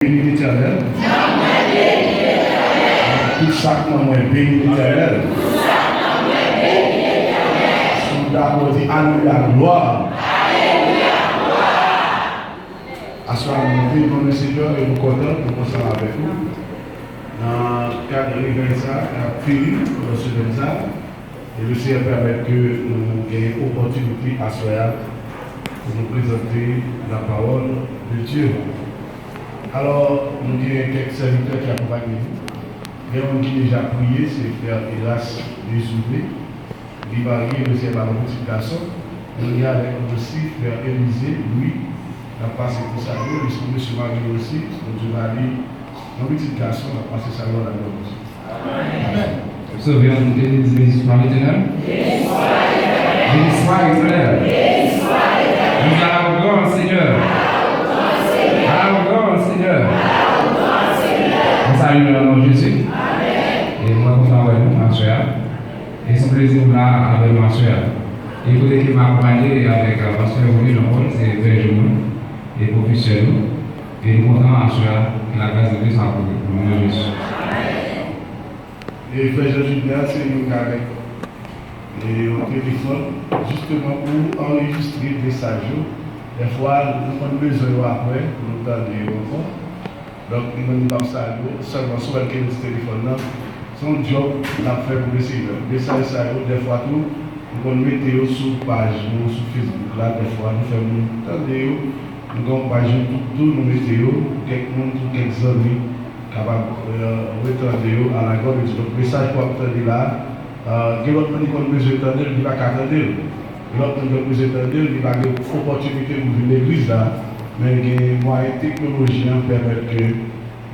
Béni l'Éternel. Tout ça que moi béni l'Éternel. Sous d'abord dit Alléluia gloire. Assoir nous bénissons le Seigneur et nous contents de commencer avec vous. Dans le cadre de l'église, à fini pour ce comme ça. Et le Seigneur permet que nous ayons l'opportunité à soir pour nous présenter la parole de Dieu. Alors, nous avons quelques serviteurs qui accompagnent nous. Et on qui déjà prié, c'est frère Hélas Désouvé. Il va arriver, le Seigneur par le petit garçon. On y a avec nous aussi frère Élisée, lui, qui a passé pour sa vie. Monsieur Marie aussi, notre mari, mon petit garçon, a passé sa vie à la gloire. Amen. Sauvé en Béni soit l'Éternel. Béni soit l'Éternel. Nous allons gloire au Seigneur. Allons gloire au Seigneur. On salue le nom de Jésus. Et moi, content avec vous, ma soeur. Et c'est un plaisir là avec ma soeur. Et vous qui m'accompagnez avec ma soeur Oli Jean-Paul, c'est très joli et professionnel. Et nous comptons ma soeur que la grâce de Dieu soit pour nous. Au nom de Jésus. Et frère Jean-Julien, c'est nous avec un téléphone, justement pour enregistrer des messages. Des fois, nous avons besoin après, pour nous donner encore. Donc, nous avons seulement sur le téléphone. Son job, nous avons fait pour le Seigneur. Des messages, des fois, tout, nous avons mis sur page, sur Facebook. Là, des fois, nous faisons nous avons page, tout nous mettons, quelques amis capables de retendre à la gloire de Dieu. Donc, le message pour attendre là, il y a l'autre qui a besoin d'entendre, il va attendre. L'autre qui a besoin d'entendre, il va avoir une opportunité pour venir l'église là, mais il y a des moyens technologiques qui permettent que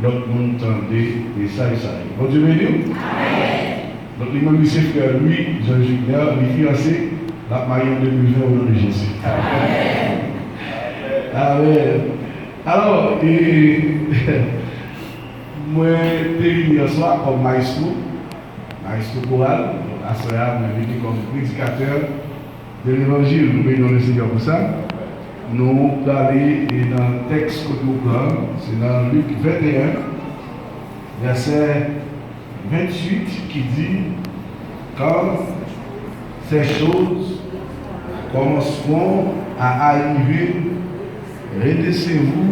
l'autre monde entende et ça. Bon Dieu béni. Donc, il m'a mis ses frères, lui, Jean-Julien, il est fiancé, la mariée en 2020 au nom de Jésus. Amen. Alors, moi, je suis venu ce soir comme maestro choral, à Soya, je suis venu comme prédicateur de l'évangile. Nous bénissons le Seigneur pour ça. Nous allons aller dans le texte que nous prenons, c'est dans Luc 21, verset 28, qui dit: quand ces choses commenceront à arriver, redressez-vous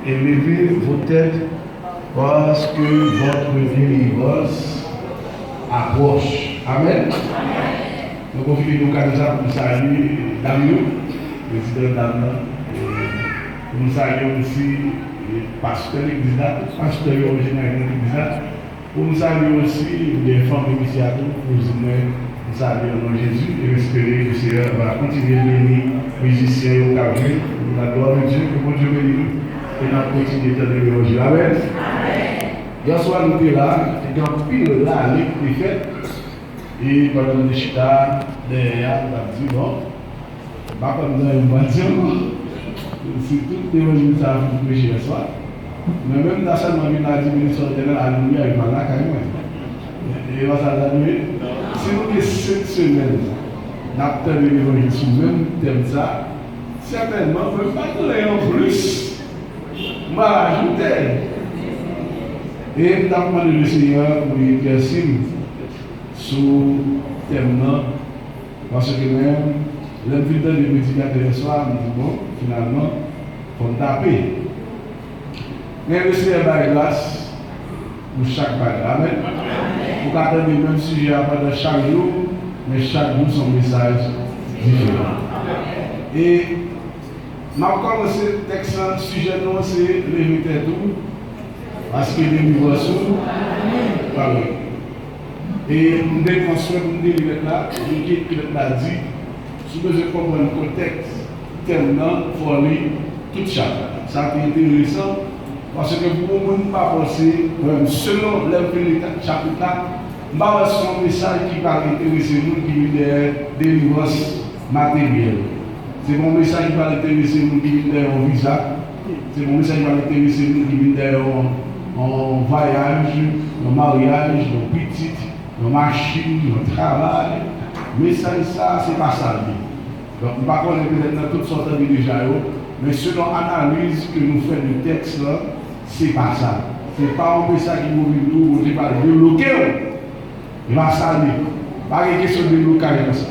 et levez vos têtes, parce que votre délivrance approche. Amen. Nous confions nous déjà pour saluer Damien, président Damien. Nous saluons aussi le pasteur de l'église, pasteur originaire de l'église. Pour nous saluer aussi les femmes initiatives, pour nous saluer au nom de Jésus et espérer que le Seigneur va continuer de bénir les musiciens au Cameroun. Pour la gloire de Dieu, que bon Dieu bénisse et nous continuer de l'évangile. Amen. Hier soir, nous étions là, il y a un pile là, qui est fait. Et pendant le chita, derrière, on a dit bon, pas comme dans une voiture, c'est tout l'évangile ça vous prêcher hier soir. Mais même dans ça, on a 10 minutes sur le terrain, la lumière, il va là quand même. Et on s'est dit, si nous avons cette semaine, nous avons l'évangile sur le même thème, ça, certainement, on ne peut pas donner en plus. On va ajouter. Et nous avons demandé le Seigneur pour éclaircir sur le thème, parce que même, l'invitant du prédicateur ce soir, nous dit bon, finalement, il faut taper. Mais le Seigneur va grâce pour chaque bagarre. Amen. Pour attendre le même sujet pendant chaque jour, mais chaque jour son message différent. Et je vais commencer le texte, le sujet, c'est lever tête tout. Parce que les livres sont parlés. Et nous devons construire une délire là, l'équipe qui l'a dit, si vous avez compris le contexte, tellement, il faut lire tout chaque. Ça a été intéressant, parce que vous ne pouvez pas penser, selon l'infinité chapitre là, je vais avoir un message qui va intéresser nous, qui est des délivrance matérielle. C'est mon message qui va intéresser nous, qui est en visa. C'est mon message qui va intéresser nous, qui est en voyage, en mariage, en petite, en machine, en travail. Mais ça, c'est pas ça. Donc, je ne sais pas peut-être dans toutes sortes de déjà, mais selon l'analyse que nous faisons du texte, c'est pas ça. C'est pas un message qui vous dit tout, vous dites pas de bloquer. Il va saluer. Pas de question de blocage comme ça.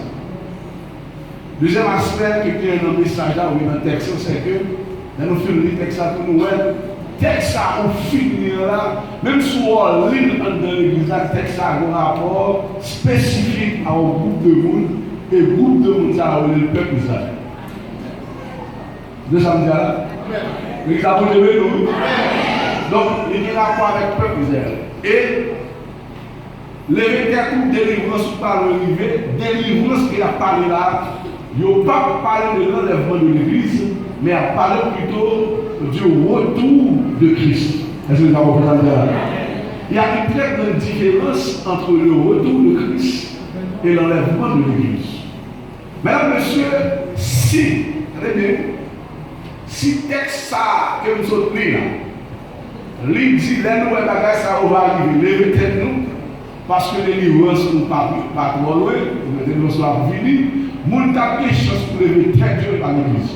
Deuxième aspect qui est dans le message là, ou dans le texte, c'est que nous faisons le texte pour nous. Le texte a fini là, même si on lit dans l'église, le texte a un rapport spécifique à un groupe de monde, et le groupe de monde, ça a le peuple Israël. De ça me dit là? L'église a pour lever nous. Donc, il y a un rapport avec le peuple Israël. Et les vétérans de délivrance par l'arrivée, délivrance qu'il a parlé là, il n'a pas parlé de l'enlèvement de l'église, mais il a parlé plutôt du retour de Christ. Est-ce que vous avez compris ça? Il y a une très grande différence entre le retour de Christ et l'enlèvement de l'église. Mesdames, messieurs, si, très bien, si texte ça que nous avons pris là, il dit, les nouvelles bagages, ça va arriver, levez tête nous, parce que les livres ne sont pas trop loin, les livres sont venus, nous avons des chances pour lever tête Dieu dans l'église.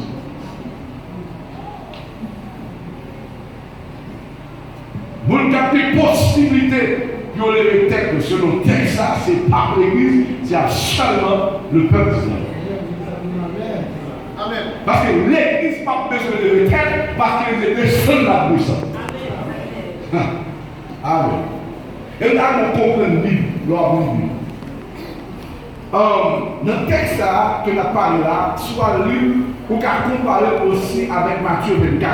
Nous avons des possibilités pour lever tête selon le texte, ça, c'est pas l'église, c'est seulement le peuple d'Israël. Parce que l'église n'a pas besoin de lever tête, parce qu'elle est seule la puissance. Amen. Et là, nous comprenons bien, dans le texte que nous avons parlé là, soit lu, ou qu'à comparer aussi avec Matthieu 24.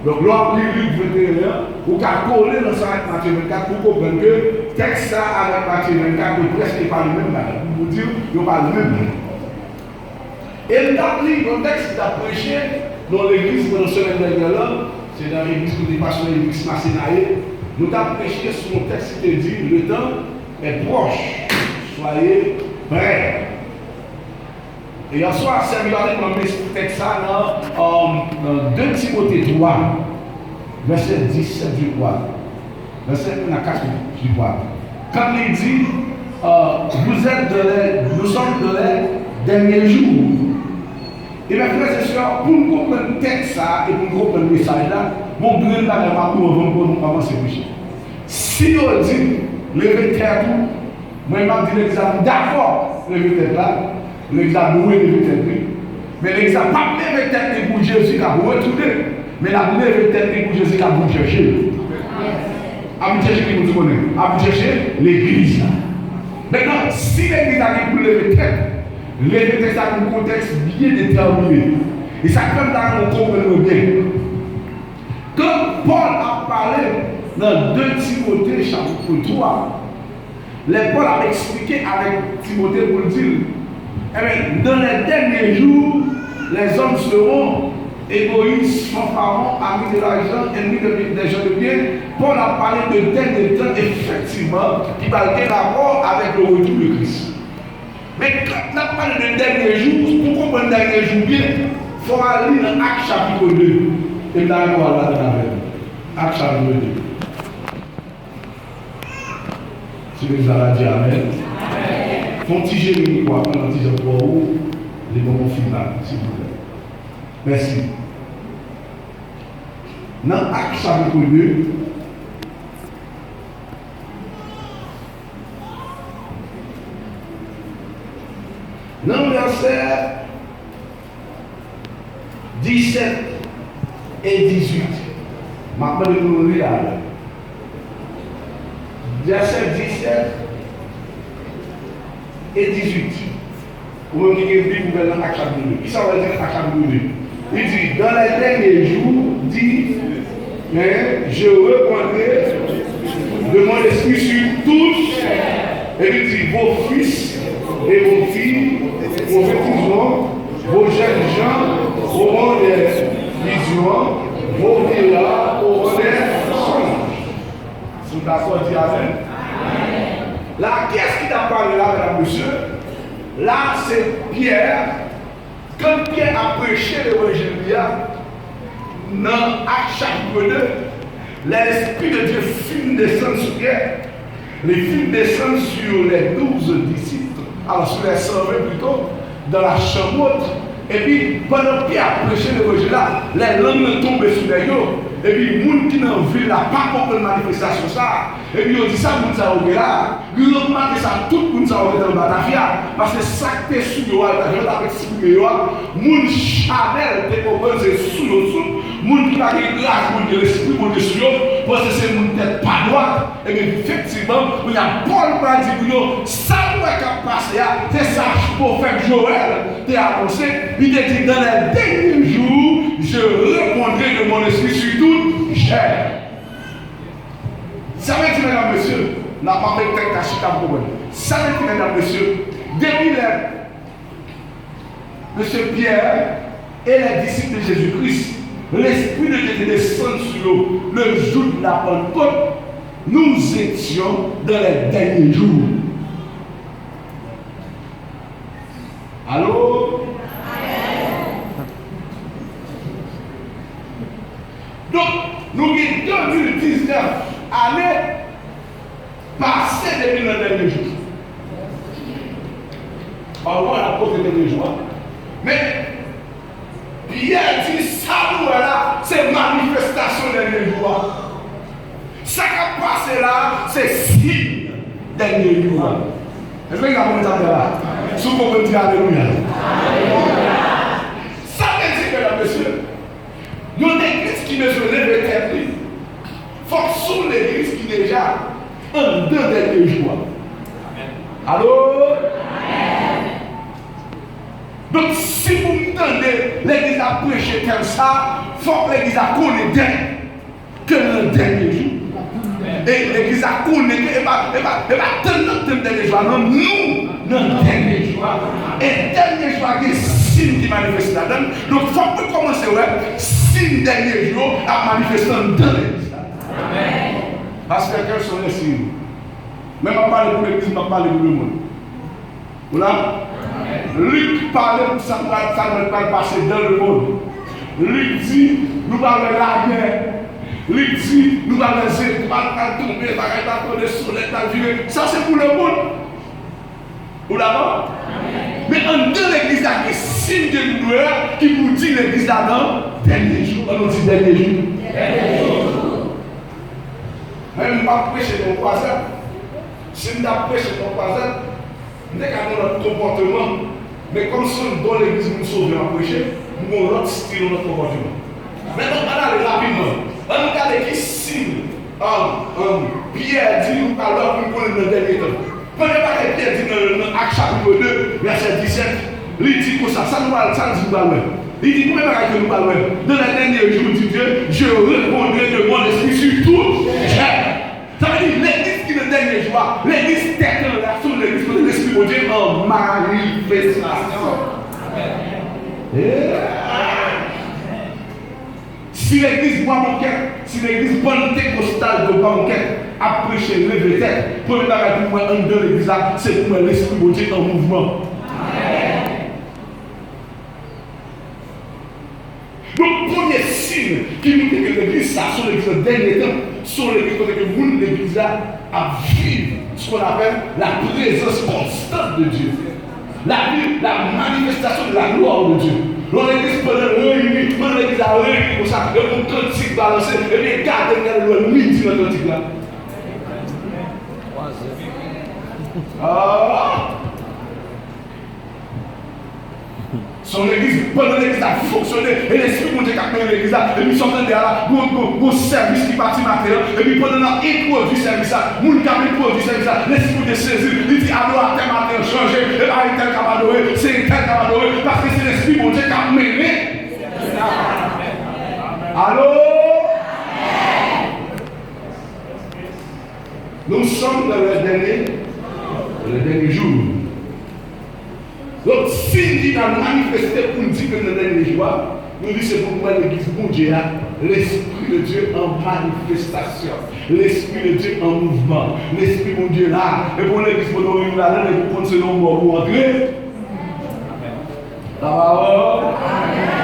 Donc, l'ordre du Luc 21, ou qu'à coller dans Matthieu 24 pour comprendre que le texte avec Matthieu 24 est presque pas le même. Pour vous dire, il n'y a pas le même. Et le texte qu'il a prêché dans l'église pendant la semaine dernière, c'est dans l'église que nous passons, l'église Massénaïe. Nous avons prêché sur le texte qui dit le temps est proche, soyez prêts. Et hier soir, c'est regardé dans le texte dans 2 Timothée 3, verset 17 du 3, verset 1 à 4 du 3. Quand il dit nous sommes dans les derniers jours. Et mes frères et sœurs, pour nous comprendre le texte et pour nous comprendre le message là, mon grand là n'est pas pour nous avancer péché. Si on dit, levez tête tout, moi je dis l'examen d'accord, levez tête là, l'examen oui, levez tête oui. Mais l'examen pas lever tête pour Jésus qui a retourné, mais la lever tête pour Jésus qui a pour chercher. À vous chercher qui vous connaît, à vous chercher l'église là. Maintenant, si l'église a dit pour lever tête, lever tête ça dans un contexte bien déterminé. Et ça comme dans on comprend bien. Quand Paul a parlé dans 2 Timothée chapitre 3, Paul a expliqué avec Timothée pour dire, dans les derniers jours, les hommes seront égoïstes, fanfarons, amis de l'argent, ennemis des gens de bien. Paul a parlé de derniers temps, effectivement, qui va avoir rapport avec le retour de Christ. Mais quand on a parlé de derniers jours, pour comprendre les derniers jours bien, il faut aller dans Actes chapitre 2. Et là, on va aller dans Actes chapitre 2. Si vous avez dit Amen. Font-ils Jérémie quoi, pendant 10 ans pour vous, les moments finaux, s'il vous plaît. Merci. Dans Actes chapitre 2, dans le verset 17 et 18, maintenant nous lire. Verset 17 et 18. Vous me dites que vous pouvez dans Actes chapitre 2. Qui ça veut dire Actes chapitre 2? Il dit, dans les derniers jours, dit, mais je reprendrai de mon esprit sur tous. Et il dit, vos fils et vos filles, vos petits-enfants, vos jeunes gens auront des visions, vos vieillards auront des songes. Vous êtes d'accord, dit Amen. Là, qu'est-ce qui t'a parlé là, mesdames, messieurs? Là, c'est Pierre. Quand Pierre a prêché l'évangile, dans Actes chapitre 2, l'Esprit de Dieu film descend sur Pierre. Les films descendent sur les 12 disciples, alors sur les 120 plutôt, dans la chambre haute. Et puis, pendant Pierre a prêché l'évangile là, les langues tombent sur les yeux. Et puis, les gens qui sont dans la ville, pas compris la manifestation, ça. Et puis, on dit ça, les gens qui sont là, ils ont augmenté ça, tout le monde qui sont dans le Batavia. Parce que ça qui est sous le Batavia, on a exprimé, les gens Chanel, les gens qui sont sous le sous, les gens qui ont grâce, les l'esprit de dessus, parce que c'est une tête pas droite. Et bien, effectivement, il y a Paul qui a dit, ça qui a passé, c'est ça pour faire Joël, qui a annoncé, il a dit, dans les derniers jours, je répondrai de mon esprit sur toute chair. Ça veut dire, mesdames, messieurs, n'a pas fait tête cachée comme problème. Ça veut dire, mesdames, messieurs, depuis Monsieur Pierre et les disciples de Jésus-Christ, l'Esprit de Dieu descend sur eux le jour de la Pentecôte, nous étions dans les derniers jours. Allô? Donc, nous avons 2019 années passées depuis le dernier jour. Parfois, la cause des derniers jours. Mais, Pierre dit, ça, voilà, c'est manifestation des derniers jours. Ça qui a passé là, c'est signe des derniers jours. Est-ce que vous avez entendu là? Si vous pouvez dire Alléluia. Ça veut dire, mesdames et messieurs, nous avons une église qui mesure les têtes. Forçons l'église qui est déjà en 2 derniers jours. Allô? Donc, si vous m'entendez, l'église a prêché comme ça, il faut que l'église a connu que le dernier jour. Et l'église a connu que, et pas tant de dernier jour, non, nous, le dernier jour. Et dernier jour, il y a des signes qui manifestent là-dedans. Donc, il faut que commencer, ouais, signe dernier jour à manifester dans l'église. Parce que quels sont les signes? Même pas parler pour l'église, mais parler pour le monde. Voilà? Luc parlait pour ça ne va pas passer dans le monde. Luc dit, nous parlons de la guerre. Luc dit, nous parlons des étoiles, pas tomber, pas le soleil, pas vivre. Ça c'est pour le monde. Vous l'avez? Mais en deux l'église, il y a des signes de douleur qui vous dit l'église là-dedans, dernier jour. On dit dernier jour. Même pas prêcher mon voisin. Si nous avons prêché mon voisin, nous avons notre comportement. Mais comme si on donne l'église nous sauver à prêcher, nous avons l'autre style notre comportement. Maintenant, on va aller rapidement. On regarde qui signe. Pierre dit, nous parlons pour nous dans le dernier temps. Prenez pas que Pierre dit dans Actes chapitre 2, verset 17, il dit que ça nous va le il dit, premier bagage que nous parlons, dans les derniers jours, dit Dieu, je répondrai de mon esprit sur tout. Ça veut dire, l'église qui est le dernier jour, l'église tête en relation de l'église de l'esprit de Dieu en manifestation. Si l'église boit mon cœur, si l'église bonne pentecostale de bois mon cœur, a prêché, lever tête, premier bagage pour moi, en deux l'église là, c'est pour l'esprit de Dieu en mouvement. Donc, premier signe qui nous dit que l'église, ça, sur l'église de dernier temps, sur l'église que l'église là, a vécu ce qu'on appelle la présence constante de Dieu. La manifestation de la gloire de Dieu. Dans l'église, pendant l'église a réuni pour ça, et mon cantique balancé, et bien, gardez le midi dans le cantique là. Son église, pendant l'église a fonctionné, et l'esprit de Dieu qui a fait l'église, et puis sont là, pour service qui partit matin, et puis pendant qu'il produit service, mon qui produit service, l'esprit de Dieu saisit, il dit, alors à tel matin, changer, et pas un tel cabadoé, c'est un tel cabadoé, parce que c'est l'esprit de Dieu qui a mené. Allô? Nous sommes dans le dernier jour. Donc, si il a manifesté pour nous dire que nous sommes les joies, nous disons c'est pourquoi l'église bon Dieu a l'Esprit de Dieu en manifestation, l'Esprit de Dieu en mouvement, l'Esprit bon Dieu là, et pour l'église pour nous là, et pour continuer nos morts pour entrer. La parole.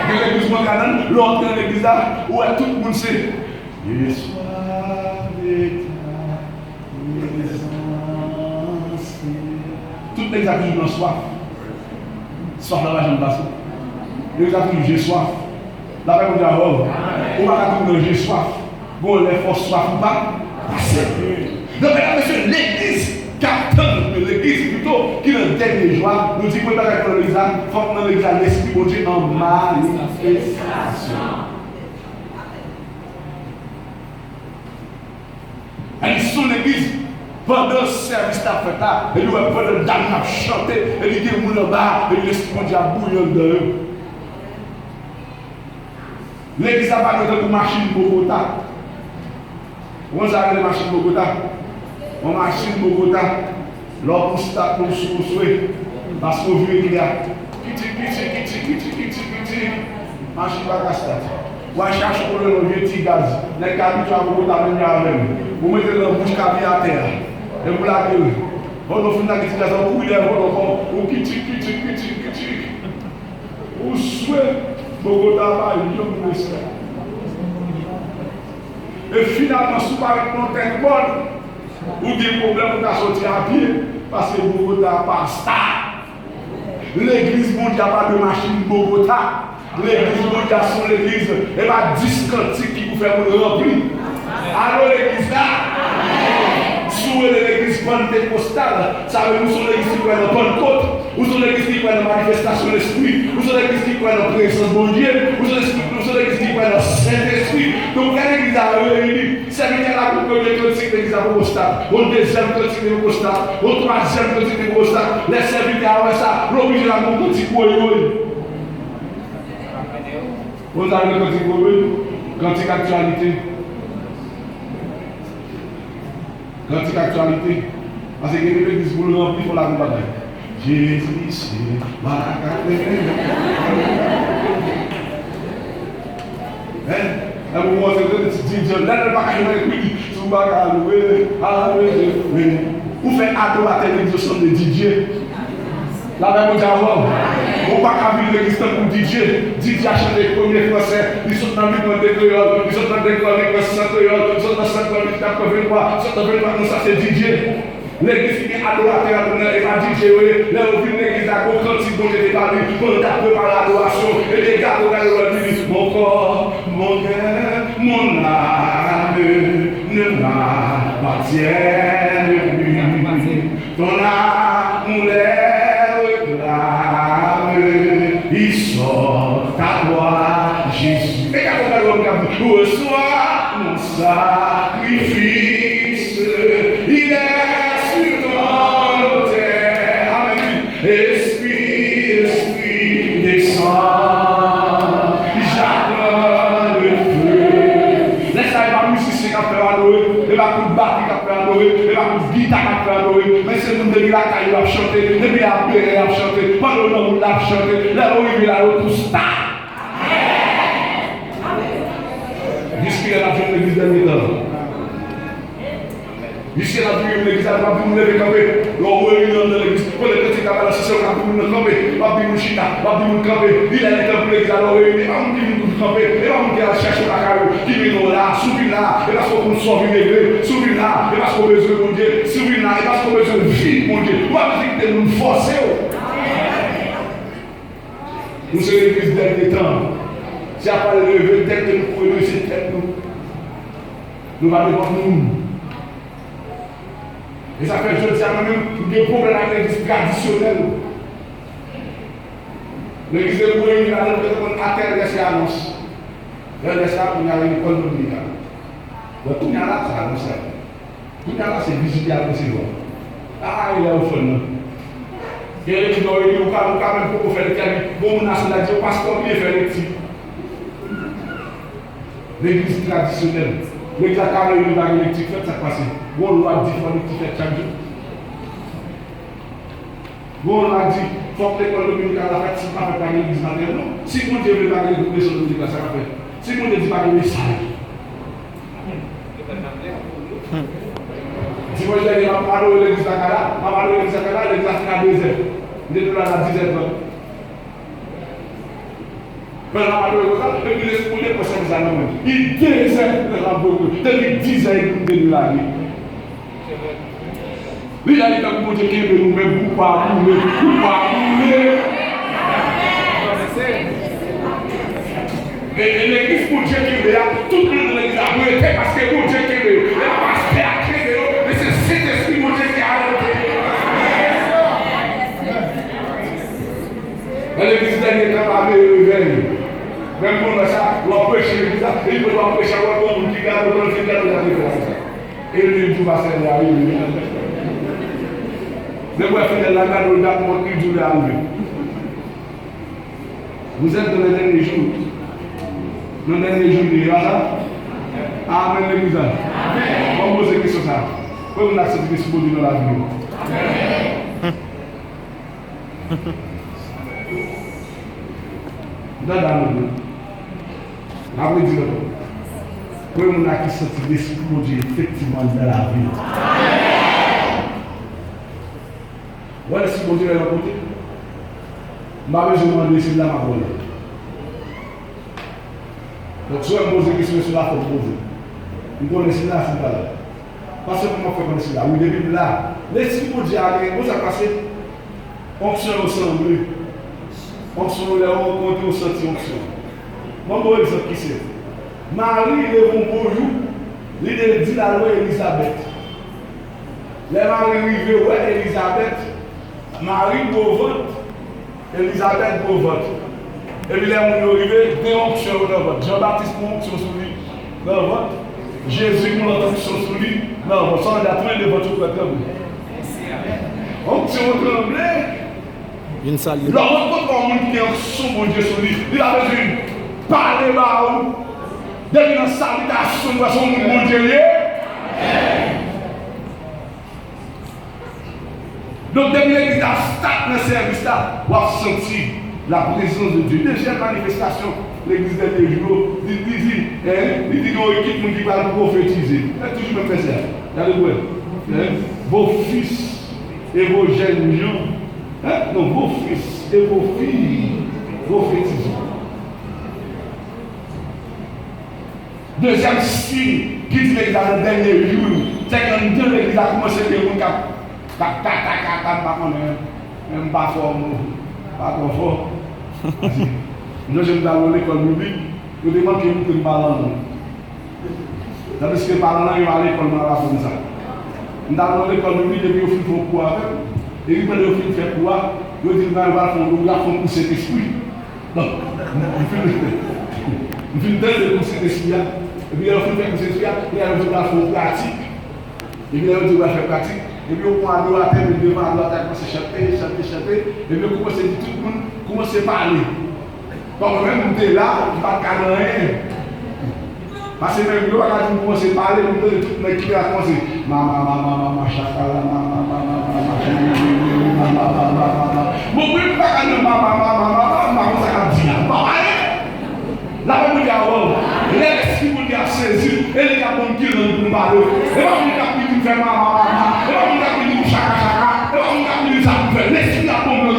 Que l'église bon Dieu, l'autre dans l'église là, où tout le monde sait. Et sois avec ta présence. Toutes les actions dans soif. Soif là, j'aime pas ça. Les gens qui j'ai soif. La paix pour Dieu. On va tout manger soif. Bon, les forces soif ou pas. Donc, mesdames et messieurs, l'église capitaine de l'église plutôt qui le dernier joie nous dit que dans l'église, il faut que dans l'église l'esprit de Dieu en manifestation. Et son l'église, pendant le service de la fête là, et nous pendant le dame a chanté, et il dit que nous en bas, et l'esprit de Dieu a bouillé de eux. L'église a pas de machine Bogota. On a les machines Bogota. On machine Bogota. L'homme pour start pour souhait. Parce qu'on veut qu'il y a. Machine pas start. On cherche pour le vieux petit gaz. Les cabines à Bogota même même. Vous mettez le bouche cabine à terre. Et vous la gueule. On a fait un petit gaz on couille on kitty. Ou souhait Bogota va une respect. Et finalement, si vous avez une tête bonne, vous avez des problèmes pour sortir à pied, parce que Bogota pas star. L'église mondiale pas de machine Bogota. L'église mondiale sont l'église, et pas 10 cantiques qui vous fait vous remplir. Alors l'église là, sous l'église pentecostale, ça veut dire que nous sommes l'église qui croit dans Pentecôte, nous sommes l'église qui croit dans la manifestation de l'esprit, nous sommes l'église qui croit dans la présence de Dieu, nous sommes l'église qui croit dans le Saint-Esprit. Donc, quand l'église a réuni, c'est bien là pour que le cantique de l'église apostale, au deuxième cantique de l'apostale, au troisième cantique de l'apostale, les serviteurs avec ça, l'obligé de la cantique pour eux. Vous avez le cantique pour eux, cantique actualité. Cantique actualité. Parce que l'église vous le remplit pour la bataille. Jésus, c'est ma à un moment, c'est Dieu, là, le bagage est oui, tout bagage, oui, vous faites adorateur l'exaucement de Dieu. La même chose avant, on ne peut pas vivre l'église pour Dieu. Dieu a chanté le premier français, ils sont dans le monde de créole, ils sont dans le monde de créole, ils sont dans le monde de 83, ils sont dans le monde de ça, c'est Dieu. L'église qui est adorateur, et pas Dieu, là où vient l'église à gauche, quand il est parlé, pour préparer l'adoration, et les gars, ils disent mon corps, mon cœur, mon âme ne m'appartiennent plus. Ton âme les réclame, ils sont à toi, Jésus. Et quand on reçoit mon sacrifice, il est Esprit, descend, j'attends le feu. Laisse ça, il va musicien qui a fait adorer, il va tout battre qui a fait adorer, il va tout guitare qui a fait adorer. Mais c'est nous depuis la caille, il va chanter, depuis la paix, il va chanter, pendant le temps où il va chanter, là où il va tout star. Jusqu'à la fin de l'église dernier temps. Ici, la vie de l'église, elle va vous lever camper. L'on réunit dans l'église. Pour les petits camarades, c'est sûr qu'on va vous camper. Va vous chita, va vous camper. Il a été pour l'église, alors réunir. Va vous camper. Et va vous dire, chercher la carrière. Qui vient là, souvient là. Et parce qu'on soit venu, souvient là. Et parce qu'on a besoin de Dieu. Souvient là. Et parce qu'on a besoin de vie, mon Dieu. On va dire que nous forcer. Nous sommes l'église dernier temps. Si à part le lever, tête que nous pouvons c'est tête nous. Nous allons devant nous. Et ça fait je dis à moi-même des problèmes avec l'église traditionnelle. L'église de Boué, il a le à terre laissé annonce. Elle laisse ça, il y a une école dominicale. Donc tout le monde là, ça annonce. Tout le monde là, c'est visiter à l'océan. Ah, il est au fond. Et l'église de Boué, il y a quand même pour faire le terme. Bon, on a cela dit, parce qu'on vient faire les petits. L'église traditionnelle. L'église a carré une bague électrique, ça passe. Bon, on l'a dit, il faut que tu fasses chaque jour. Bon, on l'a dit, il faut que l'école dominicale a fait, si pas fait l'église maternelle, non. Si mon Dieu veut pas l'église dominicale, ça va faire. Si mon Dieu dit pas le message. Si moi je dis, je vais parler de l'église Dakar, je vais parler de l'église Dakar, l'église Dakar 2 heures. Je vais là à 10 heures. Mais la parole de Dieu, depuis les pour les prochaines années, il déserte le rapport, depuis 10 ans, il nous l'a dit. Il a dit que vous pouvez dire que nous ne pouvons pas rouler. Et l'église pour Dieu qui est là, tout le monde de l'église a arrêté parce que pour Dieu qui est là, et la pasteur a créé, mais c'est cet esprit pour Dieu qui a arrêté. L'église dernier temps a réveillé. Même pour ça, l'empêcher l'église, il peut l'empêcher à voir comme qui garde le film de la différence. Et lui, tout va se réaliser. Mais moi, je fais de la garde au date pour qu'il joue arriver. Vous êtes dans les derniers jours. Dans les derniers jours, il y a ça. Amen, l'église. Amen. On pose une question ça. Pourquoi vous acceptez ce que dans la vie? Amen. Dans la vie. Après, dis-le. Pourquoi vous acceptez l'esprit de Dieu effectivement dans la vie? Amen. Voilà si bon Dieu est à côté. Je vais demander si là ma bonne. Donc, si on pose des questions sur la faut poser. Vous connaissez là, c'est pas là. Parce que comment faire connaître là? Oui, depuis là, l'esprit pour Dieu a gagné. Vous avez passé onction ensemble. Onction, on rencontre, on senti onction. Moi, je vais vous dire qui c'est. Marie, il est bon bonjour. Il dit la loi Elisabeth. Les Marie arrivent, ouais, Elisabeth. Marie Beauvant. Elisabeth Beauvant. Et puis les gens arrivent, des onctions dans votre. Jean-Baptiste pour onction sur lui. Dans votre. Jésus pour l'onction sur lui. Non, on s'en a train de votre côté. Onction tremblée. Une salle. Lorsqu'on rencontre un qui est son bon Dieu sur lui, il a besoin de parler à vous. Depuis la salutation de son bon Dieu. Donc, depuis l'église a start dans le service là, on a senti la présence de Dieu. Deuxième manifestation, l'église des jours, il dit qu'il y a une équipe qui va prophétiser. Il toujours me fait ça. Regardez, vos fils et vos jeunes gens, non, vos fils et vos filles prophétisent. Deuxième signe qui dit l'église dans le dernier jour, c'est que dans l'église a commencé à faire un cap. Même pas fort. Nous sommes dans l'école publique, nous demandons que nous parlons. Parce que parlant, il va à l'école comme ça. Nous sommes dans l'école publique depuis au fin de quoi avec. Et il va au fin de faire quoi? Nous disons qu'on va faire pousser l'esprit. Donc, nous faisons de pousser l'esprit. Et puis, on fait pousser l'esprit, et on va faire pratique. Et puis, on va faire pratique. Et puis on prend à terre, on devant à l'autre, on commence à chanter, et puis on commence à dire tout le monde, commence à parler. Donc même on est là, on ne va pas rien. Parce que même nous, quand on commence à parler, on dit tout le monde qui va commencer. Maman, chakala, maman. Bon, oui, pas quand on maman, ça va dire. Là, on dit l'esprit vous a saisi, et les gars vont dire nous parler. Et là, on dit faire maman. Et là, on dit chaka. Et là, on dit ça vous fait. L'esprit a tombé.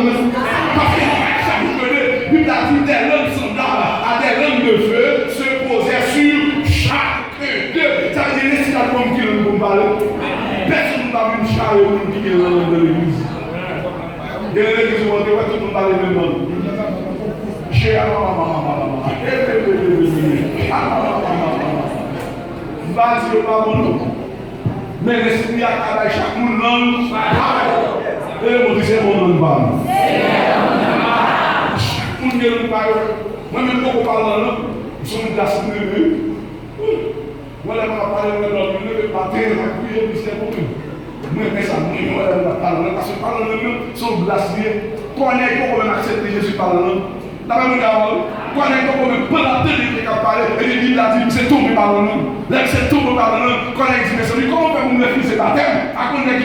Parce que ça vous connaît. Il a dit des lampes semblables à des lampes de feu se posaient sur chacun d'eux. Ça veut dire l'esprit a tombé nous parler. Personne n'a vu une charge pour nous dire dans l'église. Il y a l'église où on dit tout le monde parle même nom. Mais l'esprit a travaillé chaque monde. Et mon Dieu, c'est mon nom. Chaque monde qui nous parle. Moi-même, quand on parle, nous sommes glaces de eux. Moi, je parle de l'autre, je ne vais pas dire, je vais c'est pour nous. Moi, je ça, moi, je parle, parce que parle de nous, sont glaciers. Quand on est pour accepter Jésus par le nom. Quand on est pour la télé qui a parlé, et il dit, c'est tombé par le nom. C'est tombé par le nom. Quand on dit, mais comment on peut me refuser la terre? À cause de qui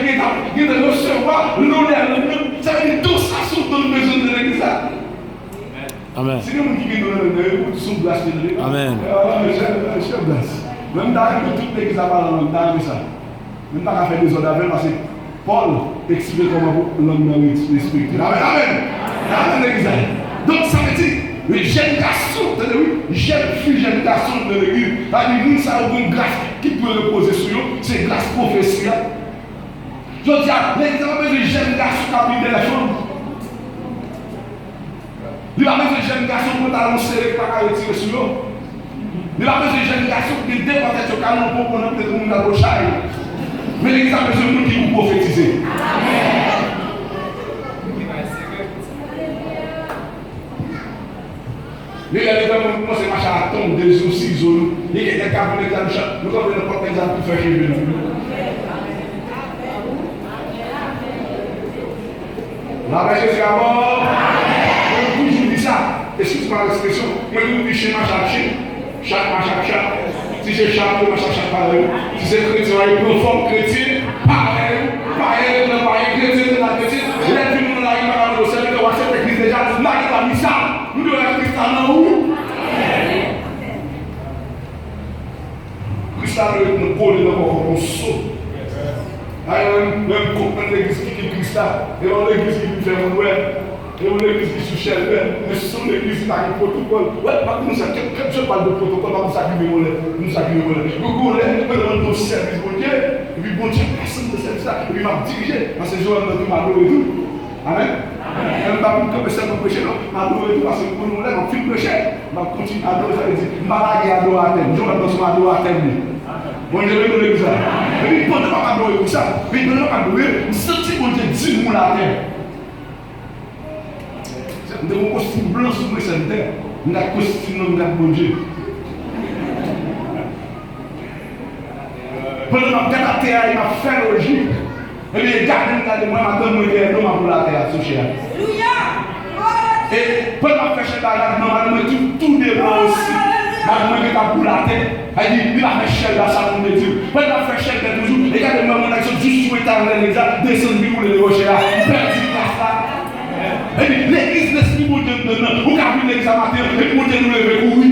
de recevoir l'honneur, ça veut dire tout ça sont dans le besoin de l'église. Amen. Si nous qui nous donnons, nous sommes blasés. Amen. Je blesse. Même dans toute l'église à parler dans ça. Même pas faire des ordres avec parce que Paul explique comment l'homme l'esprit. Amen. Amen, l'église. Donc ça veut dire, les jeunes garçons, jeunes filles, jeunes garçons de l'église, nous savons une grâce qui peut reposer sur eux, c'est grâce prophétie. Je dis, l'exemple des jeunes garçons qui ont pris de la chambre. Il a besoin de jeunes garçons pour t'annoncer que tu as retiré sur eux. Il a besoin de jeunes garçons qui débattent sur le canon pour qu'on ait tout le monde à gauche. Mais l'église a besoin de monde qui vous prophétiser. Les gens qui commencent à marcher à tomber des soucis, il y a des cas pour les gens, nous avons n'importe quel exemple pour faire rêver. La paix c'est à mort. Je toujours dis ça. Excuse-moi l'expression. Moi, je dis schéma chaque. Si c'est chaque, moi, chaque pareil. Si c'est chrétien, il prend forme chrétienne, pareil, chrétien, la chrétienne. Les filles, nous arrivons à la recette, on va cette église déjà, là, il a mis ça. Nous devons être chrétiens où? Christian, nous prenons encore un saut. Même comprendre l'église qui est Christa, et on l'église qui nous fait mon ouais, et on l'église qui sous cher, mais ce sont l'église qui a un protocole. Ouais, quand je parle de protocole, on s'accueille mon lait, nous s'accueille mon lait. Nous allons au service de Dieu, et puis bon Dieu, personne ne sait ça, et puis m'a dirigé dans ces jours où m'a loué tout. Amen. Je ne vais pas comme ça pour prêcher, non, m'a loué tout parce que pour nous, on fait prêcher, on continue à adorer, ça veut dire, m'a lagué à adorer à terme, je vais dans son adorer à terme. Bon Dieu, nous le disons. Et puis, pendant qu'on a adoré pour ça, mais pendant qu'on a adoré, nous sentons bon Dieu 10 mois la terre. Nous avons un costume blanc sur cette terre. Nous avons un costume de bon Dieu. Pendant qu'on a regardé la terre, il m'a fait logique. Et puis, regardez, moi, je vais me dire, pour la terre, associée. Et pendant qu'on a fait la terre, nous avons tout débat aussi. Maintenant, il a pour la tête. Il dit, il a fait cher dans sa de Dieu. Quand il a fait cher de toujours, regardez-moi mon action juste sur l'éternel, descendu pour les rochers là. Perdu par ça. Et puis, l'église, l'esprit de Dieu dedans. Vous avez vu l'église à matin, et puis, vous avez levé pour oui.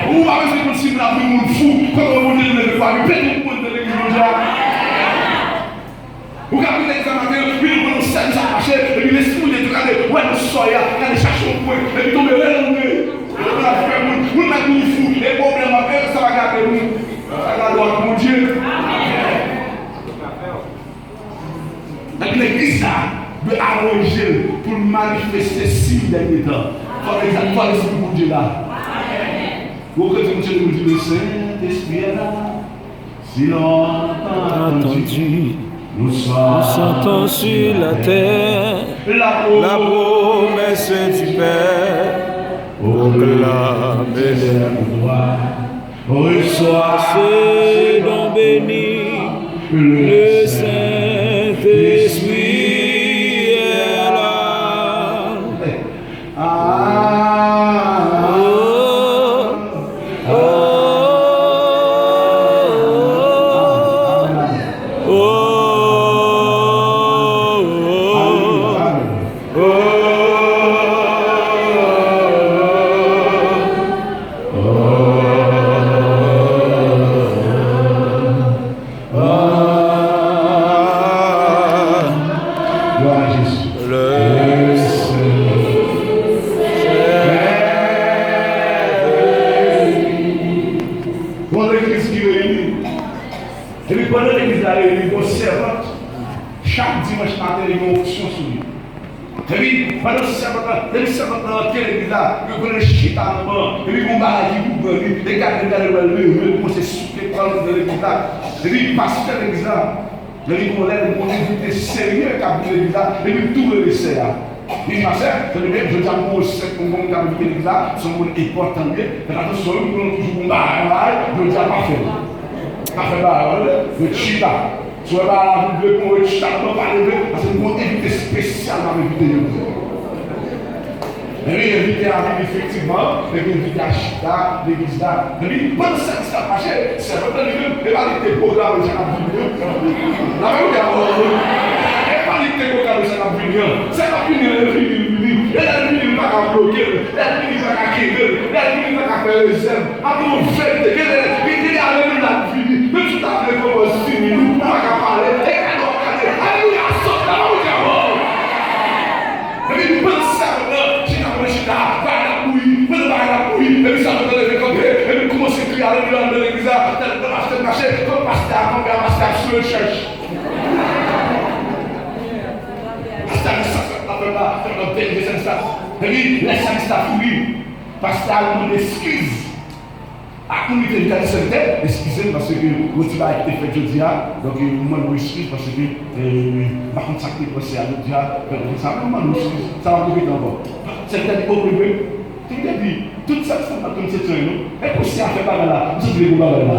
Vous avez vu comme si vous avez vu mon fou, quand vous avez levé pour lui. Peut-être que vous avez l'église mondiale. Vous avez vu l'église à matin, et puis, vous avez vu ça marcher, et puis, l'esprit de Dieu, regardez, ouais, nous soyons, regardez, cherchez un point, et puis, tombez là, vous n'avez pas fou, les problèmes à faire, ça va garder nous. Ça va garder mon Dieu. Donc l'église de arranger pour manifester si derniers temps. Il faut aller sur mon Dieu là. Vous que Dieu nous dit le Saint-Esprit est là. Si l'on entendu, nous sentons sur la terre la promesse du Père. Proclame les droits, reçois ce don béni, le Saint-Esprit est là. Et puis, pasteur l'exemple, et puis, on lève mon invité sérieux qui a vu l'église, et puis, tout le laisser là. Il m'a fait, je dis à moi, c'est pour mon qui a vu l'église, c'est mon important, mais attention, nous prenons toujours mon barrage, je dis à pas fait. Pas fait barrage, le chita. Soit pas la Bible pour le chita, non pas lever, parce que mon invité spécial m'a invité. Et puis, invité à vivre effectivement, et puis invité à Chita, l'église là. Et puis, pendant ça qui s'est passé, c'est vraiment et pas les programmes de la Bible. La même chose, et pas les programmes de la Bible. C'est la Bible, elle est venue. Elle est venue, elle va bloquer, elle est venue, elle va créer, elle est venue, elle va faire les ailes. Après, on fait, elle est allée dans la vie. Même si tu as fait comme un signe, on va parler. Alléluia, saute la main au diable. Et puis, pendant ça, et puis ça me donne des côtés, et puis commence à crier à l'église de l'église, dans la marché, comme pasteur, comme pasteur sur le church. Pasteur, fait là, c'est un tel de ça. Et puis, laisse ça fouiller. Parce que ça a une excuse. À comité de santé, excusez parce que le petit a été fait jeudi, donc je demande excuse parce que par contre ça qui est passé à l'autre ça me excuse, ça va couper d'abord. C'était au privé, tout ça c'est pas comme c'est ça, non? Et pour ça fait pas là, vous devez vous parler là.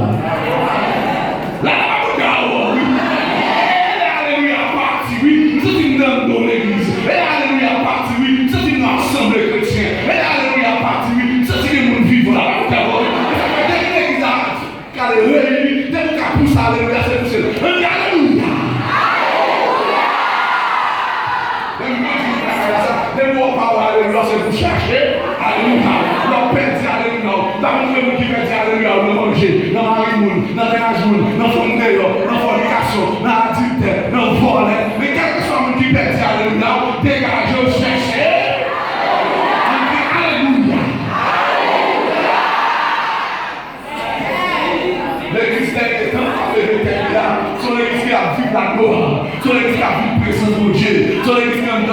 Là, alléluia parti, oui, nous sommes dans l'église. Alléluia parti, oui, nous sommes dans l'assemblée chrétienne. Alléluia parti, oui, nous sommes dans le vivre là. Alléluia, dès que tu poussé alléluia, c'est poussé. Alléluia. Dès que tu parles alléluia, c'est pour chercher. Alléluia. L'on perd alléluia. Dans le monde qui perd alléluia, on va manger. Dans la rimoune, dans la joune, dans le fondéo, dans la fornication, dans l'adultère, dans le vol. Mais quel que soit le monde qui perd alléluia, dégagez, cherchez. L'église est en son l'église qui a vu la gloire, son l'église qui a vu la présence de Dieu, son l'église qui a vu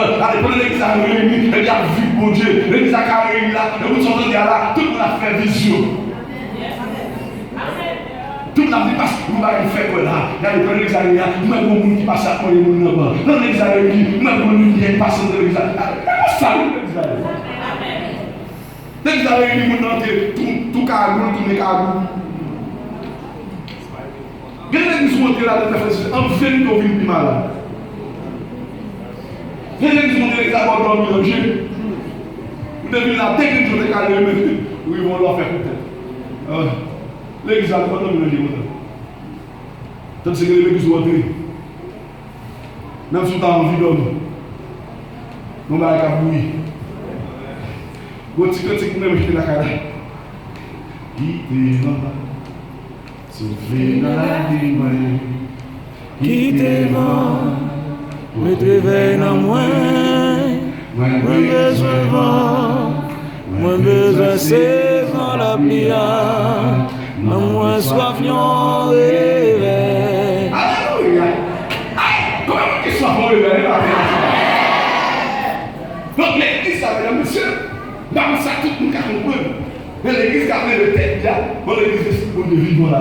l'église a réuni, elle a vu mon Dieu, l'église a réuni là, et vous entendez là, tout le monde a fait vision. Tout le monde a dit parce que vous m'avez fait quoi là, il y a l'église a réuni, nous avons un monde qui passe à quoi les gens là-bas, dans l'église a réuni, nous avons un monde qui passe dans l'église a réuni. Salut l'église a réuni. L'église a réuni, nous avons tout cargou, tout les cargous. L'église monte là dans la fête, en vérité, on vit plus malade. L'église monte là, on va dormir dans le jeu. Vous devez là, dès que vous êtes calé, ils vont leur faire peut-être. L'église a pas dormi dans le jeu. Tandis que l'église monte là. Même si vous avez envie de dormir, nous allons aller bouillir. Vous êtes même jeter la carrière. Sauver dans la vie, Qui te vend, me réveille dans moi. Moi besoin vent, moi besoin saison la prière. Moi soif yon réveil. Alléluia. Comment tu sois bon réveil? Donc l'église ça veut dire monsieur, dans ça tout le monde comprend. L'église qui a fait le tête là, l'église pour de vivre là.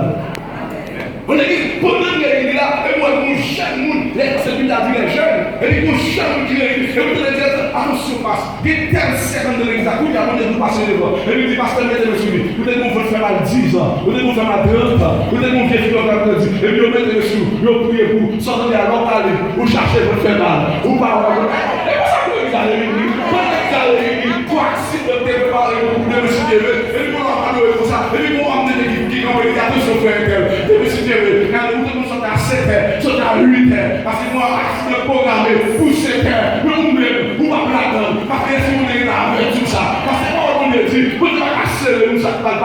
L'église pour de vivre là, et moi mon jeune monde, c'est lui qui a dit les jeunes, et puis mon jeune monde qui est, et vous allez dire attention passe, des termes secondes de l'église à coup, il y a de vous passer devant. Et lui dit pasteur mettez le suivi. Vous devez vous faire mal 10 ans, vous devez vous faire mal 30 ans, vous devez vous faire mal 30 ans, et puis vous mettez le sous, vous priez pour, sortez à l'autre aller, vous cherchez pour faire mal, vous parlez. Et pour ça que l'église a réuni, quand l'église a réuni, pour accidenter, préparer pour de monsieur Dieu, et puis pour parler comme ça, et puis pour emmener l'équipe qui ont été attention frère et tel, de monsieur Dieu, quand nous devons sortir à 7 heures, sortir à 8 heures, parce que moi, accident programmé pour 7 heures, nous on va plaindre, parce que si on est là avec tout ça, parce que moi on est dit, vous devez casser le nous ça pas